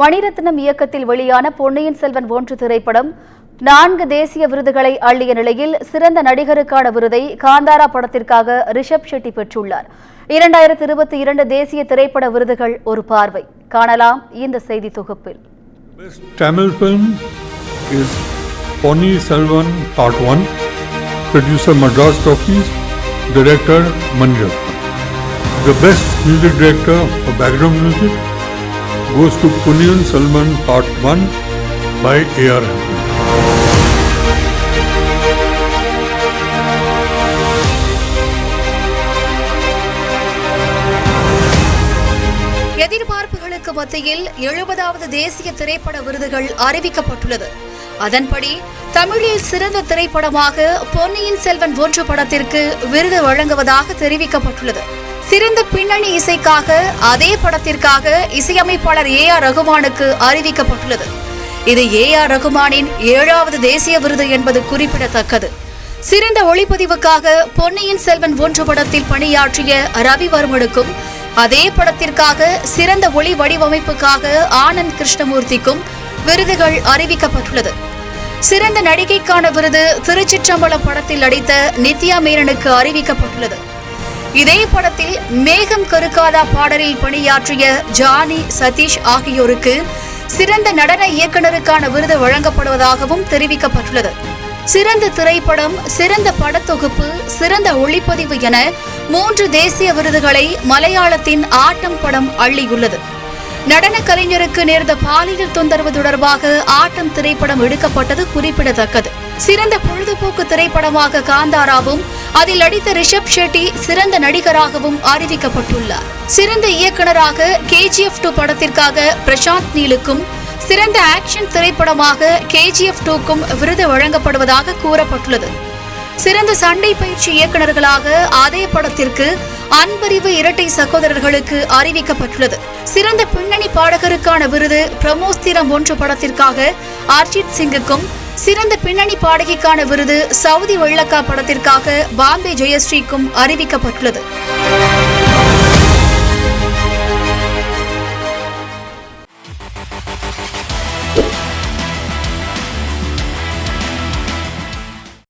மணிரத்னம் இயக்கத்தில் வெளியான பொன்னியின் செல்வன் 1 திரைப்படம் 4 தேசிய விருதுகளை அள்ளிய நிலையில் சிறந்த நடிகருக்கான விருதை காந்தாரா படத்திற்காக ரிஷப் ஷெட்டி பெற்றுள்ளார். 2022 தேசிய திரைப்பட விருதுகள் ஒரு பார்வை காணலாம் இந்த செய்தி தொகுப்பில். Best Tamil film is Ponniyin Selvan Part 1, producer Madras Talkies, director Mani Ratnam. The best music director for background music goes to Ponniyin Selvan Part 1 by A.R. Rahman. எதிர்பார்ப்புகளுக்கு மத்தியில் 70வது தேசிய திரைப்பட விருதுகள் அறிவிக்கப்பட்டுள்ளது. அதன்படி தமிழில் சிறந்த திரைப்படமாக பொன்னியின் செல்வன் 1 படத்திற்கு விருது வழங்குவதாக தெரிவிக்கப்பட்டுள்ளது. சிறந்த பின்னணி இசைக்காக அதே படத்திற்காக இசையமைப்பாளர் A.R. ரகுமானுக்கு அறிவிக்கப்பட்டுள்ளது. இது A.R. ரகுமானின் 7வது தேசிய விருது என்பது குறிப்பிடத்தக்கது. சிறந்த ஒளிப்பதிவுக்காக பொன்னியின் செல்வன் 1 படத்தில் பணியாற்றிய ரவிவர்மனுக்கும் அதே படத்திற்காக சிறந்த ஒளி வடிவமைப்புக்காக ஆனந்த் கிருஷ்ணமூர்த்திக்கும் விருதுகள் அறிவிக்கப்பட்டுள்ளது. சிறந்த நடிகைக்கான விருது திருச்சிற்றம்பலம் படத்தில் நடித்த நித்யா மேனனுக்கு அறிவிக்கப்பட்டுள்ளது. இதே படத்தில் மேகம் கருக்காதா பாடலில் பணியாற்றிய ஜானி சதீஷ் ஆகியோருக்கு சிறந்த நடன இயக்குநருக்கான விருது வழங்கப்படுவதாகவும் தெரிவிக்கப்பட்டுள்ளது. சிறந்த திரைப்படம், சிறந்த படத்தொகுப்பு, சிறந்த ஒளிப்பதிவு என 3 தேசிய விருதுகளை மலையாளத்தின் ஆட்டம் படம் அள்ளியுள்ளது. நடன கலைஞருக்கு நேர்ந்த பாலியல் தொந்தரவு தொடர்பாக ஆட்டம் திரைப்படம் எடுக்கப்பட்டது குறிப்பிடத்தக்கது. சிறந்த பொழுதுபோக்கு திரைப்படமாக காந்தாராவும் அதில் நடித்த ரிஷப் ஷெட்டி சிறந்த நடிகராகவும் அறிவிக்கப்பட்டுள்ளார். சிறந்த இயக்குநராக KGF 2 படத்திற்காக பிரசாந்த் நீலுக்கும், சிறந்த ஆக்ஷன் திரைப்படமாக KGF 2க்கும் விருது வழங்கப்படுவதாக கூறப்பட்டுள்ளது. சிறந்த சண்டை பயிற்சி இயக்குநர்களாக அதே படத்திற்கு அன்பறிவு இரட்டை சகோதரர்களுக்கு அறிவிக்கப்பட்டுள்ளது. சிறந்த பின்னணி பாடகருக்கான விருது பிரம்மோஸ்திரம் 1 படத்திற்காக அர்ஜித் சிங்குக்கும், சிறந்த பின்னணி பாடகிக்கான விருது சவுதி வெள்ளக்கா படத்திற்காக பாம்பே ஜெயஸ்ரீக்கும் அறிவிக்கப்பட்டுள்ளது.